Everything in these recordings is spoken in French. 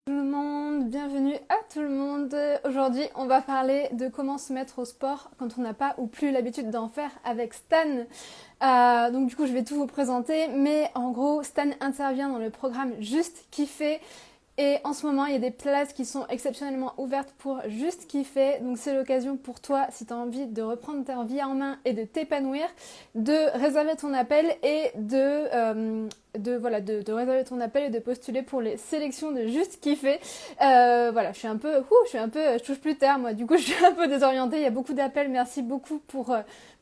Tout le monde, bienvenue à tout le monde. Aujourd'hui, on va parler de comment se mettre au sport quand on n'a pas ou plus l'habitude d'en faire avec Stan. Donc du coup, je vais tout vous présenter, mais en gros, Stan intervient dans le programme Juste Kiffer. Et en ce moment, il y a des places qui sont exceptionnellement ouvertes pour Juste Kiffer. Donc c'est l'occasion pour toi, si tu as envie de reprendre ta vie en main et de t'épanouir, de réserver ton appel et de réserver ton appel et de postuler pour les sélections de Juste Kiffer. Voilà, je touche plus terre moi. Du coup, je suis un peu désorientée. Il y a beaucoup d'appels. Merci beaucoup pour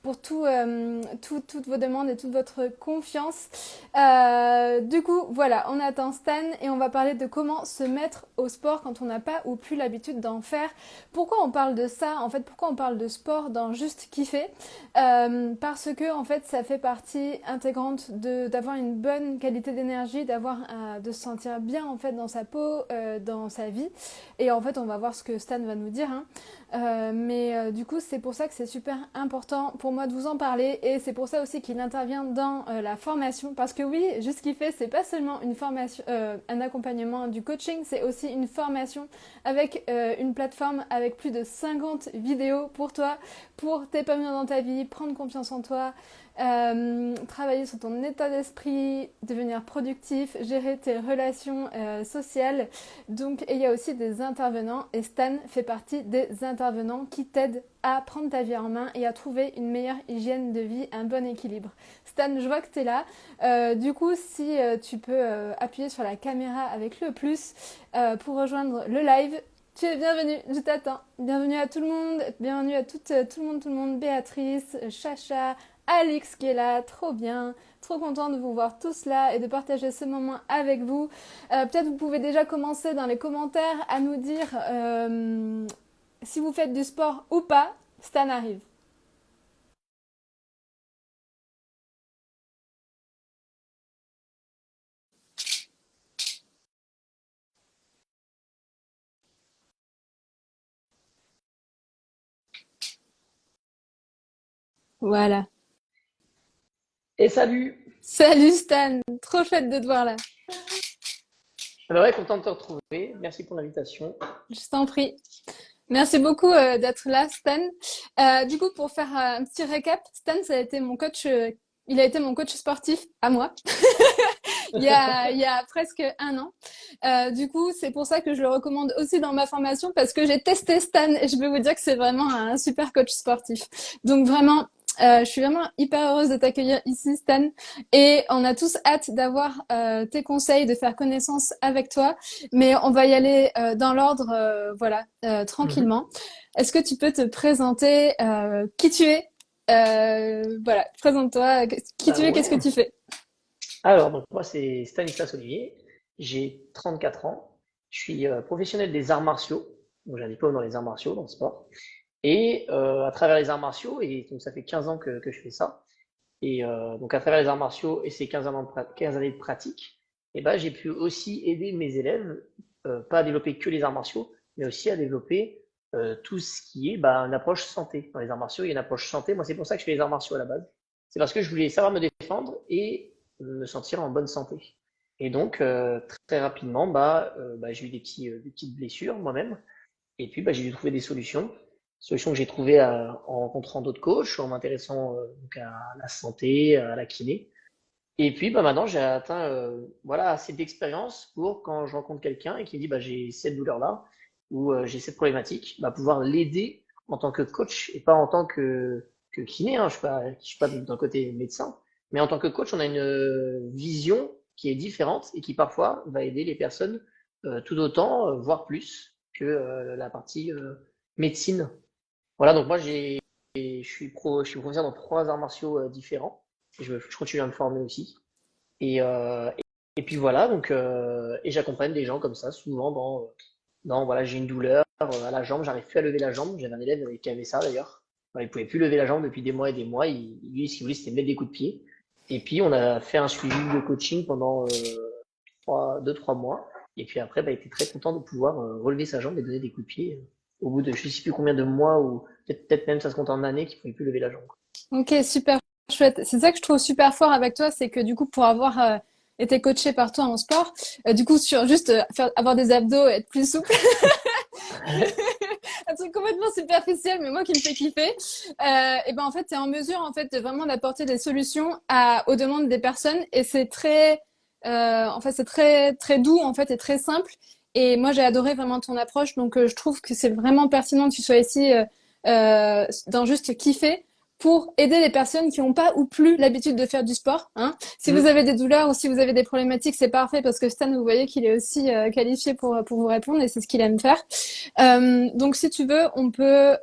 toutes vos demandes et toute votre confiance. Du coup, voilà, on attend Stan et on va parler de comment se mettre au sport quand on n'a pas ou plus l'habitude d'en faire. Pourquoi on parle de ça? En fait, pourquoi on parle de sport dans Juste Kiffer? Parce que en fait, ça fait partie intégrante d'avoir une bonne qualité d'énergie, de se sentir bien en fait dans sa peau, dans sa vie. Et en fait, on va voir ce que Stan va nous dire, hein. Du coup, c'est pour ça que c'est super important pour moi de vous en parler et c'est pour ça aussi qu'il intervient dans la formation parce que oui, Juste Kiffer, c'est pas seulement une formation, un accompagnement du coaching, c'est aussi une formation avec une plateforme avec plus de 50 vidéos pour toi, pour t'épanouir dans ta vie, prendre confiance en toi, travailler sur ton état d'esprit, devenir productif, gérer tes relations sociales. Donc, et il y a aussi des intervenants et Stan fait partie des intervenants qui t'aident à prendre ta vie en main et à trouver une meilleure hygiène de vie, un bon équilibre. Stan, je vois que tu es là. Du coup, si tu peux appuyer sur la caméra avec le plus pour rejoindre le live, tu es bienvenue, je t'attends. Bienvenue à tout le monde, bienvenue à tout le monde, Béatrice, Chacha, Alix qui est là, trop bien, trop content de vous voir tous là et de partager ce moment avec vous. Peut-être vous pouvez déjà commencer dans les commentaires à nous dire si vous faites du sport ou pas. Stan arrive. Voilà. Et salut! Salut Stan, trop chouette de te voir là. Ah bah ouais, content de te retrouver. Merci pour l'invitation. Je t'en prie. Merci beaucoup d'être là, Stan. Du coup, pour faire un petit récap, Stan, ça a été mon coach. Il a été mon coach sportif à moi il y a presque un an. Du coup, c'est pour ça que je le recommande aussi dans ma formation parce que j'ai testé Stan et je peux vous dire que c'est vraiment un super coach sportif. Donc vraiment, je suis vraiment hyper heureuse de t'accueillir ici, Stan. Et on a tous hâte d'avoir tes conseils, de faire connaissance avec toi. Mais on va y aller dans l'ordre, Mhm. tranquillement. Est-ce que tu peux te présenter qui tu es? Voilà, présente-toi. Qui Bah tu es? Qu'est-ce que ouais. tu fais? Alors, donc moi, c'est Stanislas Olivier. J'ai 34 ans. Je suis professionnel des arts martiaux. Donc, j'ai un diplôme dans les arts martiaux, dans le sport. Et à travers les arts martiaux, et donc ça fait 15 ans que je fais ça. Et donc à travers les arts martiaux et ces 15 années de pratique, et ben, j'ai pu aussi aider mes élèves, pas à développer que les arts martiaux, mais aussi à développer tout ce qui est bah, une approche santé. Dans les arts martiaux, il y a une approche santé. Moi, c'est pour ça que je fais les arts martiaux à la base. C'est parce que je voulais savoir me défendre et me sentir en bonne santé. Et donc, très rapidement, j'ai eu des petites blessures moi-même. Et puis, j'ai dû trouver des solutions. Solutions que j'ai trouvées en rencontrant d'autres coachs, en m'intéressant donc à la santé, à la kiné. Et puis, maintenant, j'ai atteint voilà, assez d'expérience pour quand je rencontre quelqu'un et qui me dit j'ai cette douleur-là ou j'ai cette problématique, pouvoir l'aider en tant que coach et pas en tant que kiné. Hein. Je suis pas d'un côté médecin, mais en tant que coach, on a une vision qui est différente et qui parfois va aider les personnes tout autant, voire plus que la partie médecine. Voilà, donc moi je suis professeur dans 3 arts martiaux différents. Et je continue à me former aussi. Et, euh, et puis voilà, donc et j'accompagne des gens comme ça, souvent dans voilà, j'ai une douleur à la jambe, j'arrive plus à lever la jambe. J'avais un élève qui avait ça d'ailleurs. Il pouvait plus lever la jambe depuis des mois et des mois. Lui, ce qu'il voulait, c'était mettre des coups de pied. Et puis on a fait un suivi de coaching pendant 2, 3 mois. Et puis après, il était très content de pouvoir relever sa jambe et donner des coups de pied au bout de je sais plus combien de mois ou peut-être même ça se compte en années qu'il pouvait plus lever la jambe. Ok, super chouette. C'est ça que je trouve super fort avec toi, c'est que du coup, pour avoir été coachée par toi en sport. Du coup, sur juste avoir des abdos, être plus souple. Un truc complètement superficiel, mais moi qui me fait kiffer. Et ben en fait, tu es en mesure en fait de vraiment d'apporter des solutions aux demandes des personnes, et c'est très, en fait, c'est très très doux en fait et très simple. Et moi, j'ai adoré vraiment ton approche, donc je trouve que c'est vraiment pertinent que tu sois ici dans juste kiffer pour aider les personnes qui n'ont pas ou plus l'habitude de faire du sport. Hein. Si vous Mm. avez des douleurs ou si vous avez des problématiques, c'est parfait parce que Stan, vous voyez qu'il est aussi qualifié pour vous répondre et c'est ce qu'il aime faire. Donc, si tu veux, on peut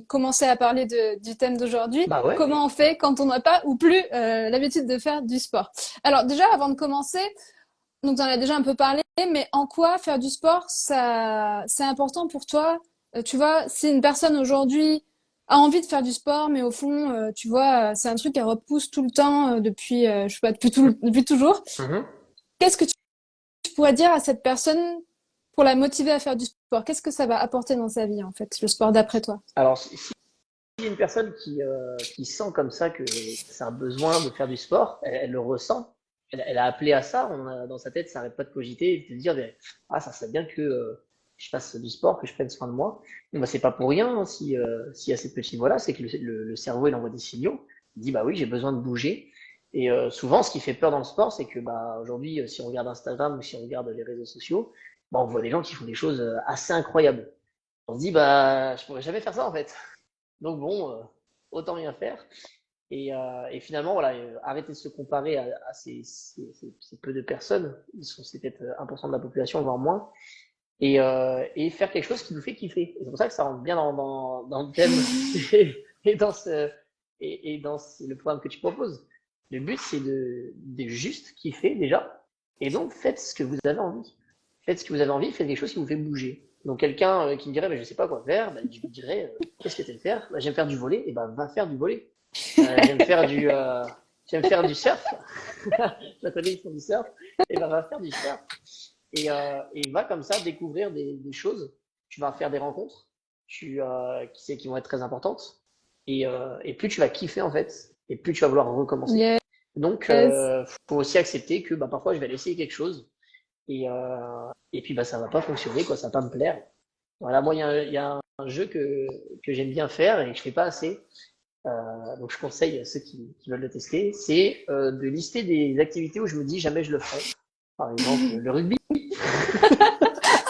commencer à parler du thème d'aujourd'hui. Bah ouais. Comment on fait quand on n'a pas ou plus l'habitude de faire du sport? Alors déjà, avant de commencer, donc tu en as déjà un peu parlé, mais en quoi faire du sport, ça, c'est important pour toi? Tu vois, si une personne aujourd'hui a envie de faire du sport, mais au fond, tu vois, c'est un truc qu'elle repousse tout le temps depuis, je sais pas, depuis toujours. Mhm. Qu'est-ce que tu pourrais dire à cette personne pour la motiver à faire du sport? Qu'est-ce que ça va apporter dans sa vie, en fait, le sport d'après toi? Alors, si il y a une personne qui sent comme ça que c'est un besoin de faire du sport, elle le ressent, elle a appelé à ça, dans sa tête, ça n'arrête pas de cogiter et de se dire, ah, ça serait bien que je fasse du sport, que je prenne soin de moi. Bon, bah, c'est pas pour rien hein, s'il y a cette petite voix-là, c'est que le cerveau, il envoie des signaux. Il dit, bah oui, j'ai besoin de bouger. Et souvent, ce qui fait peur dans le sport, c'est que bah, aujourd'hui, si on regarde Instagram ou si on regarde les réseaux sociaux, bah, on voit des gens qui font des choses assez incroyables. On se dit, bah, je pourrais jamais faire ça en fait. Donc bon, autant rien faire. Et finalement, voilà, arrêter de se comparer à ces peu de personnes. C'est peut-être 1% de la population, voire moins. Et faire quelque chose qui nous fait kiffer. Et c'est pour ça que ça rentre bien dans le thème et dans le programme que tu proposes. Le but, c'est de juste kiffer déjà. Et donc, faites ce que vous avez envie. Faites ce que vous avez envie, faites quelque chose qui vous fait bouger. Donc, quelqu'un qui me dirait, je ne sais pas quoi faire, je lui dirais, qu'est-ce que tu aimes faire? J'aime faire du volley. Et ben, va faire du volley. J'aime faire du surf. Je connais, ils font du surf. Et ben, va faire du surf. Et va comme ça découvrir des choses. Tu vas faire des rencontres qui vont être très importantes. Et plus tu vas kiffer en fait, et plus tu vas vouloir recommencer. Yes. Donc, faut aussi accepter que bah, parfois je vais aller essayer quelque chose et puis bah, ça va pas fonctionner, quoi, ça va pas me plaire. Voilà, moi il y a un jeu que j'aime bien faire et que je fais pas assez. Donc je conseille à ceux qui veulent le tester, c'est de lister des activités où je me dis jamais je le ferai. Par exemple, le rugby.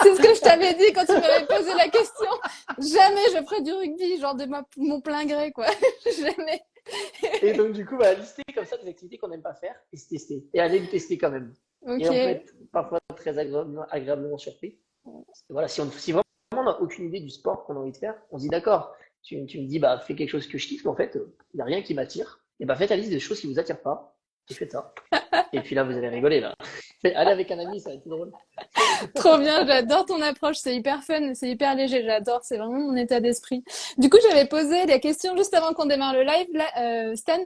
C'est ce que je t'avais dit quand tu m'avais posé la question. Jamais je ferai du rugby, genre de mon plein gré, quoi. Jamais. Et donc, du coup, bah, lister comme ça des activités qu'on n'aime pas faire et se tester. Et aller le tester quand même. Et on peut Ok. être parfois très agréablement surpris. Parce que voilà, si vraiment on n'a aucune idée du sport qu'on a envie de faire, on se dit d'accord, tu me dis, bah, fais quelque chose que je kiffe, mais en fait, il n'y a rien qui m'attire. Et bah, faites la liste des choses qui vous attirent pas. Et faites ça. Et puis là, vous allez rigoler, là. Allez avec un ami, ça va être plus drôle. Trop bien, j'adore ton approche, c'est hyper fun, c'est hyper léger, j'adore, c'est vraiment mon état d'esprit. Du coup, j'avais posé la question juste avant qu'on démarre le live, là, Stan.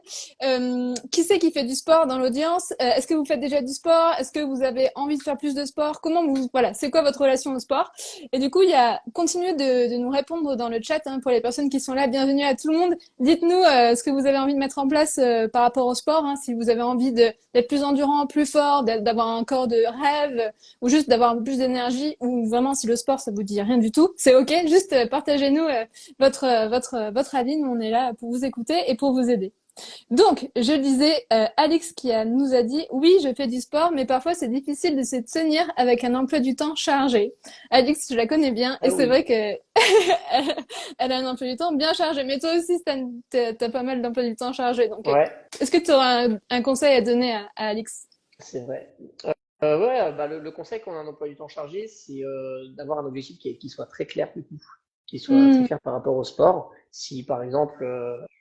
Qui c'est qui fait du sport dans l'audience? Est-ce que vous faites déjà du sport? Est-ce que vous avez envie de faire plus de sport? Voilà, c'est quoi votre relation au sport? Et du coup, continuez de nous répondre dans le chat, hein, pour les personnes qui sont là. Bienvenue à tout le monde. Dites-nous ce que vous avez envie de mettre en place par rapport au sport, hein, si vous avez envie d'être plus endurant, plus fort, d'avoir un corps de rêve, ou juste d'avoir un peu plus d'énergie, ou vraiment si le sport ça vous dit rien du tout, c'est ok. Juste partagez-nous votre avis. Nous on est là pour vous écouter et pour vous aider. Donc je disais, Alix nous a dit oui, je fais du sport, mais parfois c'est difficile de se tenir avec un emploi du temps chargé. Alix, je la connais bien et Ah c'est oui. vrai que elle a un emploi du temps bien chargé. Mais toi aussi, Stan, t'as pas mal d'emplois du temps chargé. Donc Ouais, est-ce que tu auras un conseil à donner à Alix? c'est vrai. Ouais, bah, le conseil qu'on a un emploi du temps chargé, c'est d'avoir un objectif qui soit très clair du coup, qui soit très Hmm. clair par rapport au sport. Si par exemple,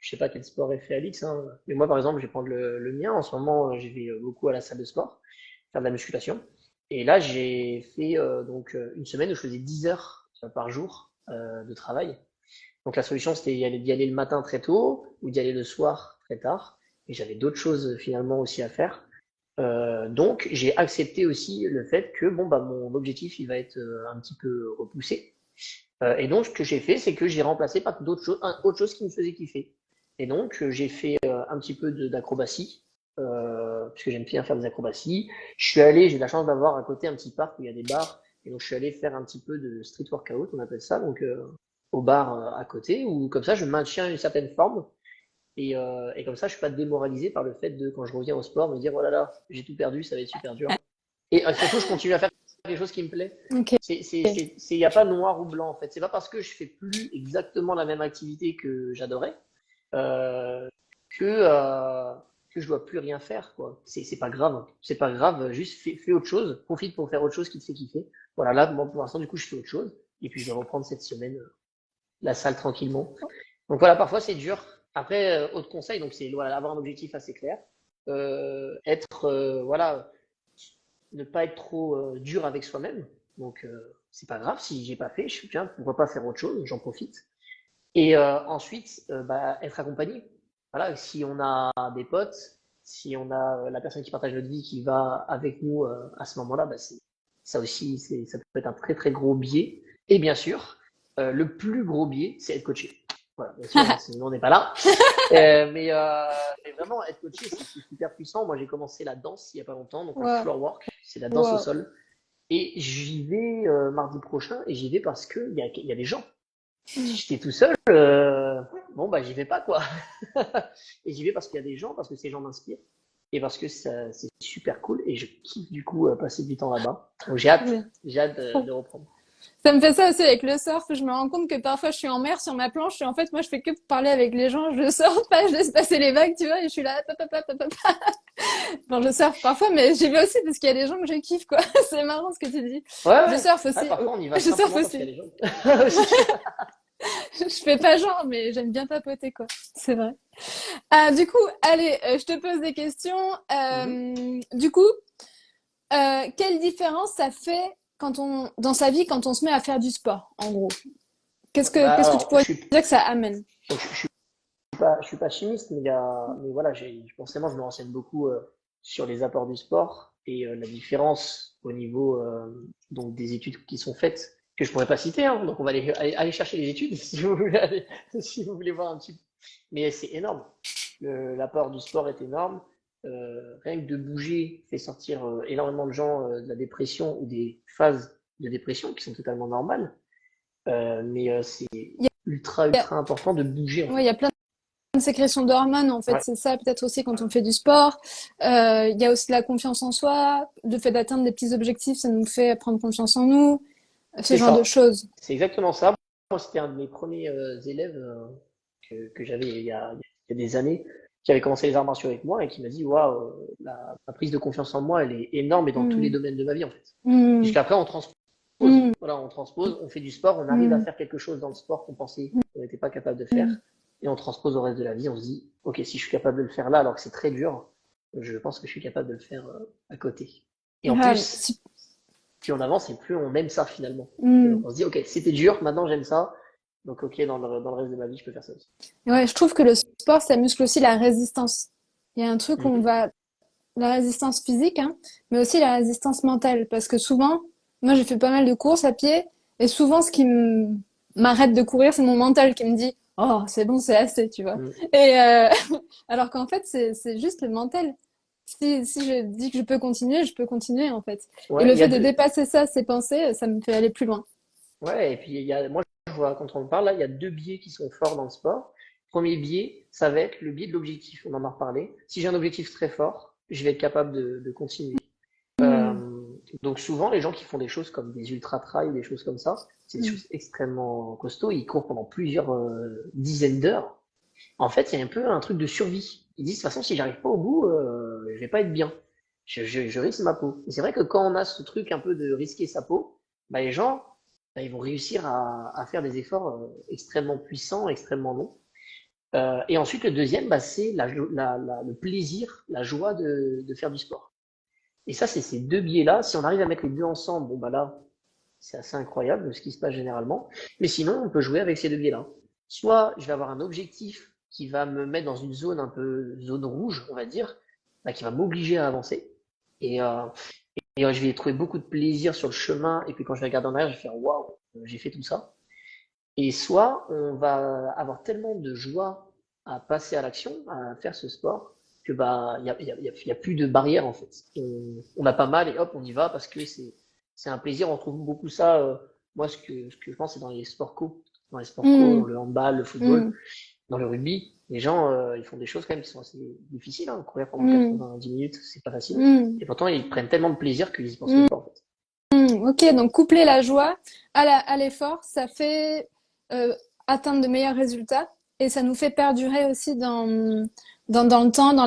je sais pas quel sport est fait Alix, hein, mais moi par exemple, je vais prendre le mien. En ce moment, je vais beaucoup à la salle de sport, faire de la musculation. Et là, j'ai fait une semaine où je faisais 10 heures par jour de travail. Donc la solution, c'était d'y aller le matin très tôt ou d'y aller le soir très tard. Et j'avais d'autres choses finalement aussi à faire. Donc j'ai accepté aussi le fait que bon bah mon objectif il va être un petit peu repoussé. Et donc ce que j'ai fait, c'est que j'ai remplacé par autre chose qui me faisait kiffer. Et donc j'ai fait un petit peu d'acrobatie. puisque j'aime bien faire des acrobaties. J'ai de la chance d'avoir à côté un petit parc où il y a des bars, et donc je suis allé faire un petit peu de street workout, on appelle ça, donc au bar à côté, où comme ça je maintiens une certaine forme, et comme ça je suis pas démoralisé par le fait de, quand je reviens au sport, me dire oh là là, j'ai tout perdu, ça va être super dur. Et surtout, je continue à faire quelque chose qui me plaît. Ok. Il n'y a pas noir ou blanc en fait. C'est pas parce que je fais plus exactement la même activité que j'adorais euh, que, euh, que je dois plus rien faire, quoi. C'est pas grave. C'est pas grave. Juste fais autre chose. Profite pour faire autre chose qui te fait kiffer. Voilà, là, moi, pour l'instant, du coup, je fais autre chose. Et puis, je vais reprendre cette semaine la salle tranquillement. Donc voilà, parfois, c'est dur. Après, autre conseil, donc c'est voilà, avoir un objectif assez clair. Voilà, ne pas être trop dur avec soi-même. Donc, c'est pas grave si j'ai pas fait. Je suis bien, pourquoi pas faire autre chose, j'en profite. Et ensuite, bah, être accompagné. Voilà, si on a des potes, si on a la personne qui partage notre vie qui va avec nous à ce moment-là, bah, ça aussi, ça peut être un très très gros biais. Et bien sûr, le plus gros biais, c'est être coaché. Voilà, bien sûr, hein, sinon on n'est pas là. Mais vraiment, être coaché, c'est super puissant. Moi, j'ai commencé la danse il y a pas longtemps, donc le Wow. floor work, c'est la danse au Wow. sol. Et j'y vais mardi prochain, et j'y vais parce que il y a des gens. Si j'étais tout seul, bon bah j'y vais pas quoi. Et j'y vais parce qu'il y a des gens, parce que ces gens m'inspirent et parce que c'est super cool et je kiffe du coup passer du temps là-bas. Donc j'ai hâte de reprendre. Ça me fait ça aussi avec le surf. Je me rends compte que parfois je suis en mer sur ma planche et en fait moi je fais que parler avec les gens. Je surfe pas, je laisse passer les vagues, tu vois, et je suis là. Enfin, je surfe parfois, mais j'y vais aussi parce qu'il y a des gens que je kiffe, quoi. C'est marrant ce que tu dis. Ouais, Je ouais. surfe Ouais, aussi. parfois on y va Je surfe simplement parce qu'il aussi. y a des gens. Aussi. Je fais pas genre, mais j'aime bien papoter, quoi. C'est vrai. Du coup, allez, je te pose des questions. Mhm. Du coup, quelle différence ça fait dans sa vie quand on se met à faire du sport, en gros? Bah Qu'est-ce que tu alors, pourrais dire que ça amène? je suis pas chimiste, mais voilà, forcément je me renseigne beaucoup sur les apports du sport et la différence au niveau donc des études qui sont faites que je pourrais pas citer, hein, donc on va aller chercher les études si vous voulez si vous voulez voir un petit peu. Mais c'est énorme. L'apport du sport est énorme. Rien que de bouger fait sortir énormément de gens de la dépression ou des phases de dépression qui sont totalement normales. Mais c'est Il ultra y a, ultra important de bouger en ouais, il fait. y a plein de sécrétions d'hormones, en fait, Ouais, c'est ça, peut-être aussi quand on fait du sport. Il y a aussi la confiance en soi, le fait d'atteindre des petits objectifs, ça nous fait prendre confiance en nous, ce c'est genre de ça. choses. C'est exactement ça. Moi, c'était un de mes premiers élèves que j'avais il y a des années, qui avait commencé les arts martiaux avec moi et qui m'a dit, waouh, la prise de confiance en moi, elle est énorme et dans tous les Mm, domaines de ma vie en fait. mm, Puisqu'après, on transpose. mm, Voilà, on transpose, on fait du sport, on arrive à mm, faire quelque chose dans le sport qu'on pensait qu'on n'était pas capable de faire, mm. et on transpose au reste de la vie. On se dit, ok, si je suis capable de le faire là, alors que c'est très dur, je pense que je suis capable de le faire à côté. Et en Ah, plus, plus on avance et plus on aime ça finalement. Et donc mm. on se dit, ok, c'était dur, maintenant j'aime ça. Donc ok, dans le reste de ma vie, je peux faire ça aussi. Ouais, je trouve que le sport, ça muscle aussi la résistance. Il y a un truc où on Mhm. va, la résistance physique, hein, mais aussi la résistance mentale, parce que souvent, moi j'ai fait pas mal de courses à pied, et souvent ce qui m'arrête de courir, c'est mon mental qui me dit, oh, c'est bon, c'est assez, tu vois. Mhm. Et alors qu'en fait, c'est juste le mental. Si je dis que je peux continuer, je peux continuer en fait. Et Ouais, le il y a fait de deux. dépasser ça, ces pensées, ça me fait aller plus loin. Ouais, et puis moi, je vois, quand on en parle là, il y a deux biais qui sont forts dans le sport. Premier biais, ça va être le biais de l'objectif. On en a reparlé. Si j'ai un objectif très fort, je vais être capable de continuer. Hmm. Donc souvent, les gens qui font des choses comme des ultra trails, des choses comme ça, c'est des Hmm. choses extrêmement costauds. Ils courent pendant plusieurs dizaines d'heures. En fait, il y a un peu un truc de survie. Ils disent de toute façon, si j'arrive pas au bout, je vais pas être bien. Je risque ma peau. Et c'est vrai que quand on a ce truc un peu de risquer sa peau, bah, les gens, bah, ils vont réussir à faire des efforts extrêmement puissants, extrêmement longs. Et ensuite, le deuxième, bah, c'est le plaisir, la joie de faire du sport. Et ça, c'est ces deux biais-là. Si on arrive à mettre les deux ensemble, bon bah là, c'est assez incroyable ce qui se passe généralement. Mais sinon, on peut jouer avec ces deux biais-là. Soit je vais avoir un objectif qui va me mettre dans une zone un peu zone rouge, on va dire, bah, qui va m'obliger à avancer. Et, euh, je vais trouver beaucoup de plaisir sur le chemin. Et puis quand je vais regarder en arrière, je vais faire waouh, j'ai fait tout ça. Et soit on va avoir tellement de joie à passer à l'action, à faire ce sport, que bah il y a plus de barrière en fait. On a pas mal et hop on y va parce que c'est un plaisir. On trouve beaucoup ça. Moi ce que je pense c'est dans les sports co, dans Mm, le handball, le football, mm, dans le rugby. Les gens ils font des choses quand même qui sont assez difficiles. Hein. Courir pendant mm, 90 minutes c'est pas facile. mm, Et pourtant ils prennent tellement de plaisir qu'ils y pensent même mm. pas en fait. Ok, donc coupler la joie à l'effort, ça fait atteindre de meilleurs résultats et ça nous fait perdurer aussi dans le temps,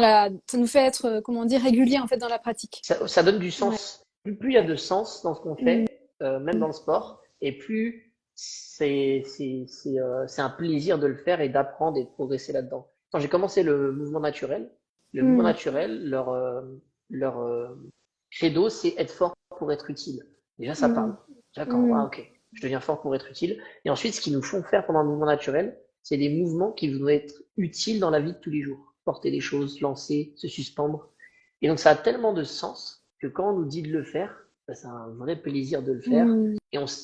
ça nous fait être, comment dire, régulier en fait dans la pratique. Ça donne du Ouais. sens. Plus il y a de sens dans ce qu'on Mm, fait, même dans le sport, et plus c'est un plaisir de le faire et d'apprendre et de progresser là-dedans. Quand j'ai commencé le mouvement mm, naturel, leur credo, c'est être fort pour être utile. Déjà, ça parle. mm, Déjà, quand, ah, mm, ok, je deviens fort pour être utile. Et ensuite, ce qu'ils nous font faire pendant le mouvement naturel, c'est des mouvements qui vont être utiles dans la vie de tous les jours. Porter des choses, lancer, se suspendre. Et donc, ça a tellement de sens que quand on nous dit de le faire, bah, c'est un vrai plaisir de le faire. mm.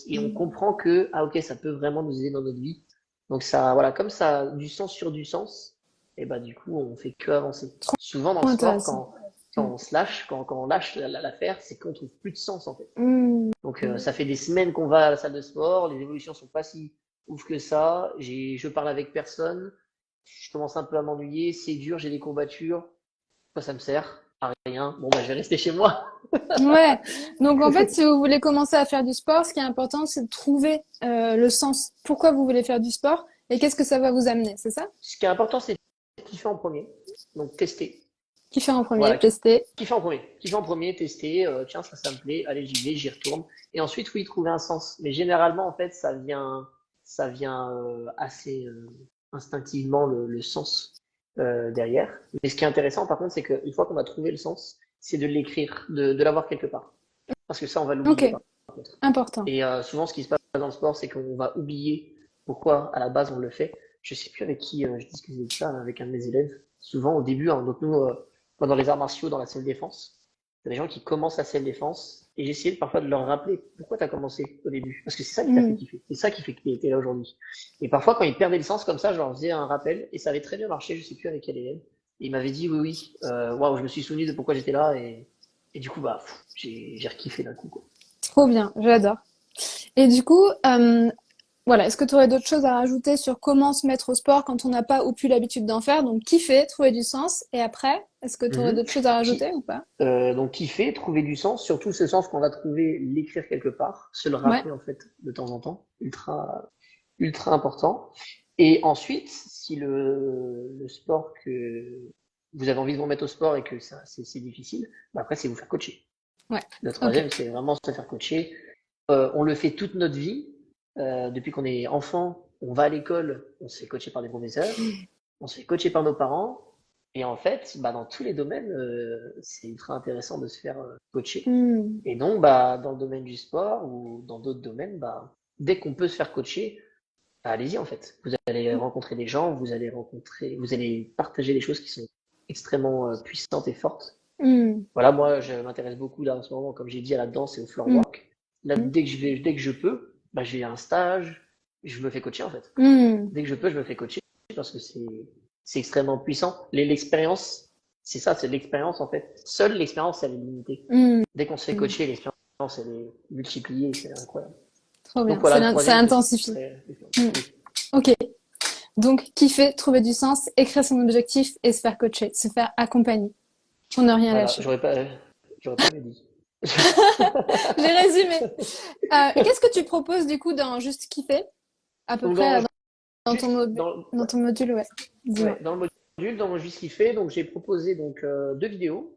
Et on comprend que, ah, ok, ça peut vraiment nous aider dans notre vie. Donc, ça, voilà, comme ça a du sens sur du sens, et bah, du coup, on fait que avancer. Souvent, dans le sport, Intéressant. quand on se lâche, quand on lâche l'affaire, c'est qu'on trouve plus de sens, en fait. Mm, Donc, ça fait des semaines qu'on va à la salle de sport, les évolutions sont pas si ouf que ça. Je parle avec personne, je commence un peu à m'ennuyer, c'est dur, j'ai des courbatures. Quoi ça me sert? À rien. Bon, bah, je vais rester chez moi. ouais. Donc en fait, si vous voulez commencer à faire du sport, ce qui est important, c'est de trouver le sens. Pourquoi vous voulez faire du sport et qu'est-ce que ça va vous amener, c'est ça? Ce qui est important, c'est kiffer en premier. Donc, tester. Kiffer en premier, Voilà, tester. kiffer en premier. Kiffer en premier, tester. Tiens, ça me plaît. Allez, j'y vais, j'y retourne. Et ensuite, oui, trouver un sens. Mais généralement, en fait, ça vient assez instinctivement le sens derrière. Mais ce qui est intéressant, par contre, c'est qu'une fois qu'on a trouvé le sens, c'est de l'écrire, de l'avoir quelque part. Parce que ça, on va l'oublier Ok, par contre. important. Et souvent, ce qui se passe dans le sport, c'est qu'on va oublier pourquoi à la base on le fait. Je sais plus avec qui je discutais de ça, avec un de mes élèves. Souvent, au début, hein, donc nous, moi, dans les arts martiaux, dans la salle défense, il y a des gens qui commencent la salle défense et j'essayais parfois de leur rappeler pourquoi tu as commencé au début. Parce que c'est ça qui t'a fait Mm. kiffer. C'est ça qui fait que tu étais là aujourd'hui. Et parfois, quand ils perdaient le sens comme ça, je leur faisais un rappel et ça avait très bien marché. Je sais plus avec quel élève. Et il m'avait dit oui, oui, waouh, je me suis souvenu de pourquoi j'étais là et du coup, bah, j'ai rekiffé d'un coup, quoi. Trop bien, j'adore. Et du coup, voilà, est-ce que tu aurais d'autres choses à rajouter sur comment se mettre au sport quand on n'a pas ou plus l'habitude d'en faire? Donc kiffer, trouver du sens. Et après, est-ce que tu aurais Mhm. d'autres choses à rajouter Qui, ou pas? donc kiffer, trouver du sens, surtout ce sens qu'on va trouver, l'écrire quelque part, se le Ouais. rappeler en fait de temps en temps, ultra important. Et ensuite, si le sport que vous avez envie de vous mettre au sport et que ça c'est difficile, bah après c'est vous faire coacher. Ouais. Le Ok. troisième, c'est vraiment se faire coacher. On le fait toute notre vie. Depuis qu'on est enfant, on va à l'école, on se fait coacher par des professeurs, on se fait coacher par nos parents. Et en fait, bah, dans tous les domaines, c'est ultra intéressant de se faire coacher. Hmm. Et donc, bah, dans le domaine du sport ou dans d'autres domaines, bah, dès qu'on peut se faire coacher, bah, allez-y en fait. Vous allez rencontrer des gens, vous allez partager des choses qui sont extrêmement puissantes et fortes. Hmm. Voilà, moi, je m'intéresse beaucoup là en ce moment, comme j'ai dit, à la danse et au floor Hmm. work. Là, dès que je peux, bah, j'ai un stage, je me fais coacher en fait. Hmm. Dès que je peux, je me fais coacher parce que c'est extrêmement puissant. L'expérience, c'est ça, c'est l'expérience en fait. Seule l'expérience, elle est limitée. Hmm. Dès qu'on se fait coacher, l'expérience, elle est multipliée, c'est incroyable. Trop Donc bien. voilà, le Ça troisième, ce intensifie. serait. Hmm. Oui. Ok. Donc, kiffer, trouver du sens, écrire son objectif et se faire coacher, se faire accompagner pour ne rien Voilà, lâcher. j'aurais pas mieux dit. J'ai résumé. Et qu'est-ce que tu proposes du coup dans Juste kiffer, à peu Donc près dans juste, dans, dans ton module, ouais. Dis-moi. ouais, dans le module, dans mon Juste Kiffé, donc j'ai proposé donc deux vidéos.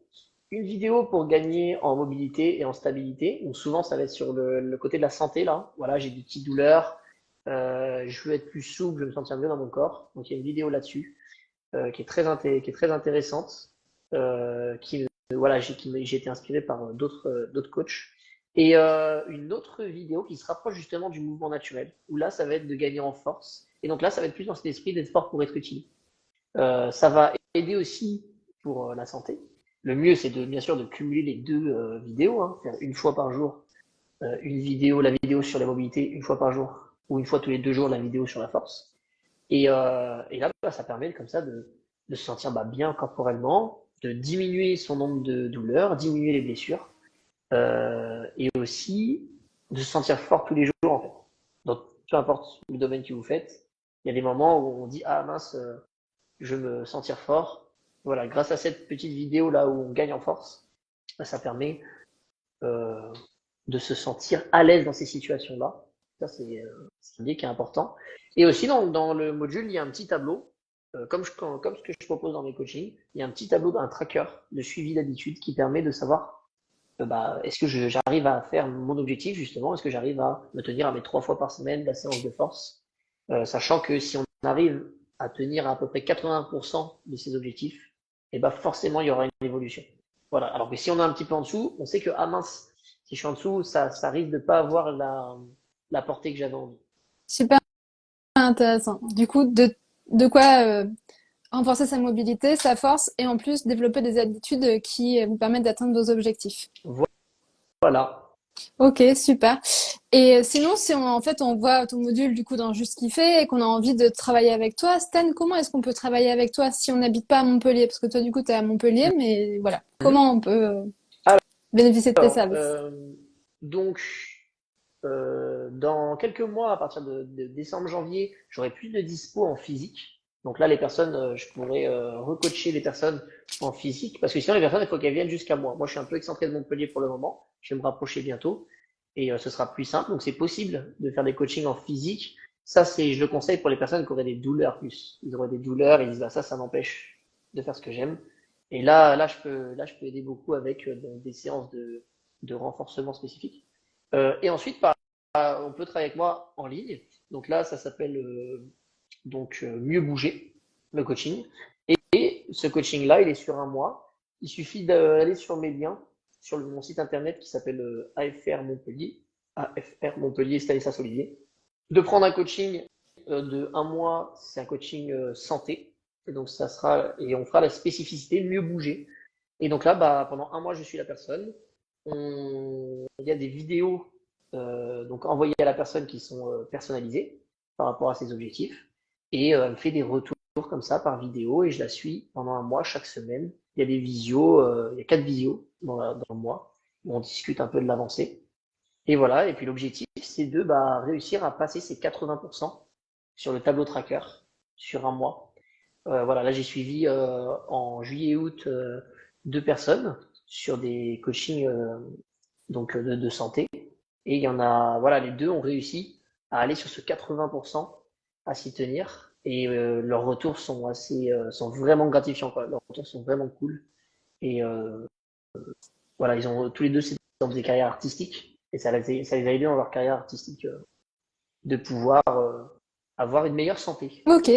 Une vidéo pour gagner en mobilité et en stabilité. Donc souvent ça va être sur le côté de la santé là. Voilà, j'ai des petites douleurs, je veux être plus souple, je veux me sentir mieux dans mon corps. Donc il y a une vidéo là-dessus qui est très intéressante, voilà, j'ai été inspiré par d'autres coachs. Et une autre vidéo qui se rapproche justement du mouvement naturel, où là ça va être de gagner en force. Et donc là ça va être plus dans cet esprit d'être fort pour être utile. Ça va aider aussi pour la santé. Le mieux, c'est bien sûr de cumuler les deux vidéos, hein, faire une fois par jour la vidéo sur la mobilité, une fois par jour, ou une fois tous les 2 jours, la vidéo sur la force. Et là, bah, ça permet comme ça de se sentir bah, bien corporellement, de diminuer son nombre de douleurs, diminuer les blessures, et aussi de se sentir fort tous les jours en fait. Donc peu importe le domaine que vous faites, il y a des moments où on dit ah mince, je veux me sentir fort. Voilà, grâce à cette petite vidéo là où on gagne en force, bah, ça permet euh, de se sentir à l'aise dans ces situations-là. Ça, c'est une idée qui est important. Et aussi, dans le module, il y a un petit tableau, comme ce que je propose dans mes coachings, il y a un petit tableau d'un tracker de suivi d'habitude qui permet de savoir bah, est-ce que j'arrive à faire mon objectif, justement, est-ce que j'arrive à me tenir à mes 3 fois par semaine la séance de force, sachant que si on arrive à tenir à peu près 80% de ces objectifs, et bah forcément, il y aura une évolution. Voilà. Alors que si on est un petit peu en dessous, on sait que, ah mince, si je suis en dessous, ça risque de pas avoir la portée que j'avais envie. Super intéressant. Du coup, de quoi renforcer sa mobilité, sa force et en plus développer des habitudes qui vous permettent d'atteindre vos objectifs. Voilà. Ok, super. Et sinon, si on, en fait, on voit ton module du coup dans Juste Kiffer et qu'on a envie de travailler avec toi, Stan, comment est-ce qu'on peut travailler avec toi si on n'habite pas à Montpellier? Parce que toi, du coup, tu es à Montpellier, mais voilà. Mhm. Comment on peut bénéficier de tes Alors, services? donc, dans quelques mois, à partir de décembre, janvier, j'aurai plus de dispo en physique. Donc là, les personnes, je pourrais recoacher les personnes en physique, parce que sinon, les personnes, il faut qu'elles viennent jusqu'à moi. Moi, je suis un peu excentré de Montpellier pour le moment. Je vais me rapprocher bientôt, et ce sera plus simple. Donc, c'est possible de faire des coachings en physique. Ça, je le conseille pour les personnes qui auraient des douleurs plus. Ils auraient des douleurs, ils disent, bah, ça m'empêche de faire ce que j'aime. Et là, je peux aider beaucoup avec des séances de renforcement spécifique. Et ensuite, on peut travailler avec moi en ligne. Donc là, ça s'appelle Mieux bouger, le coaching. Et ce coaching-là, il est sur un mois. Il suffit d'aller sur mes liens, sur mon site internet qui s'appelle AFR Montpellier, AFR Montpellier Stanislas Olivier, de prendre un coaching de un mois, c'est un coaching santé. Et donc et on fera la spécificité mieux bouger. Et donc là, bah, pendant un mois, je suis la personne. Il y a des vidéos donc envoyées à la personne qui sont personnalisées par rapport à ses objectifs. Et elle me fait des retours comme ça par vidéo et je la suis pendant un mois chaque semaine. Il y a des visios, il y a 4 visios dans le mois où on discute un peu de l'avancée. Et voilà, et puis l'objectif, c'est de bah, réussir à passer ces 80% sur le tableau tracker sur un mois. Voilà, là j'ai suivi en juillet et août 2 personnes sur des coachings de santé. Et il y en a, voilà, les deux ont réussi à aller sur ce 80%, à s'y tenir. Et leurs retours sont vraiment gratifiants, quoi. Leurs retours sont vraiment cool. Et voilà, ils ont tous les deux c'est dans des carrières artistiques. Et ça les a aidés dans leur carrière artistique de pouvoir avoir une meilleure santé. Ok,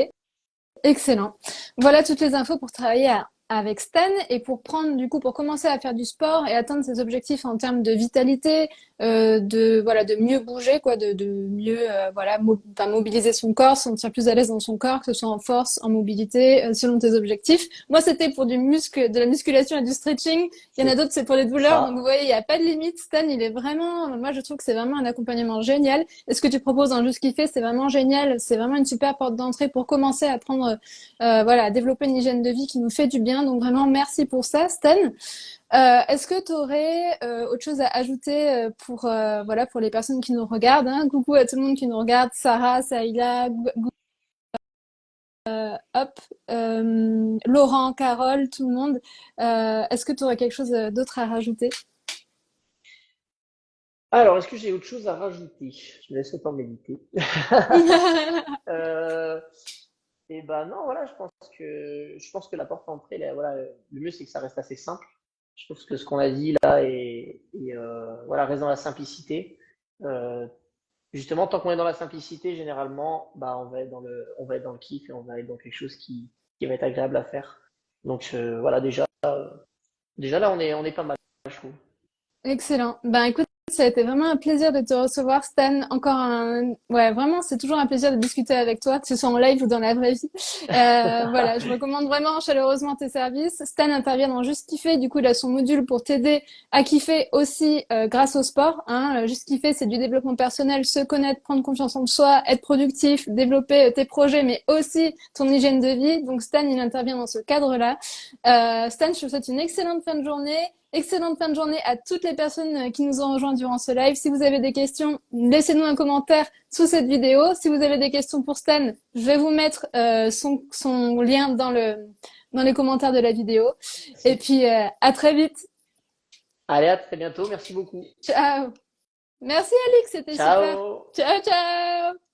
excellent. Voilà toutes les infos pour travailler avec Stan et pour prendre du coup pour commencer à faire du sport et atteindre ses objectifs en termes de vitalité, de mieux bouger quoi, de mieux enfin, mobiliser son corps, se sentir plus à l'aise dans son corps, que ce soit en force, en mobilité, selon tes objectifs. Moi c'était pour de la musculation et du stretching. Il y en a C'est d'autres c'est pour les douleurs. Donc vous ça. voyez il n'y a pas de limite. Stan il est vraiment, moi je trouve que c'est vraiment un accompagnement génial. Et ce que tu proposes dans Juste Kiffer c'est vraiment génial. C'est vraiment une super porte d'entrée pour commencer à prendre voilà, développer une hygiène de vie qui nous fait du bien. Donc vraiment, merci pour ça, Stan. Est-ce que tu aurais autre chose à ajouter voilà, pour les personnes qui nous regardent, hein. Coucou à tout le monde qui nous regarde, Sarah, Saïla, hop, Laurent, Carole, tout le monde. Est-ce que tu aurais quelque chose d'autre à rajouter? Alors, est-ce que j'ai autre chose à rajouter? Je me laisse le temps de méditer. Euh, et ben non, voilà, je pense que la porte d'entrée, là, voilà, le mieux c'est que ça reste assez simple. Je pense que ce qu'on a dit là voilà, reste dans la simplicité. Euh, Justement, tant qu'on est dans la simplicité, généralement, bah on va être dans le kiff et on va être dans quelque chose qui va être agréable à faire. Donc voilà, déjà là on est pas mal, je trouve. Excellent. Ben écoute, ça a été vraiment un plaisir de te recevoir, Stan. Ouais, vraiment, c'est toujours un plaisir de discuter avec toi, que ce soit en live ou dans la vraie vie. Voilà, je recommande vraiment chaleureusement tes services. Stan intervient dans Juste Kiffer. Du coup, il a son module pour t'aider à kiffer aussi grâce au sport. Hein. Juste Kiffer, c'est du développement personnel, se connaître, prendre confiance en soi, être productif, développer tes projets, mais aussi ton hygiène de vie. Donc, Stan, il intervient dans ce cadre-là. Stan, je te souhaite une excellente fin de journée. Excellente fin de journée à toutes les personnes qui nous ont rejoints durant ce live. Si vous avez des questions, laissez-nous un commentaire sous cette vidéo. Si vous avez des questions pour Stan, je vais vous mettre son lien dans les commentaires de la vidéo. Et puis, à très vite. Allez, à très bientôt. Merci beaucoup. Ciao. Merci Alix, c'était super. Ciao. Ciao, ciao.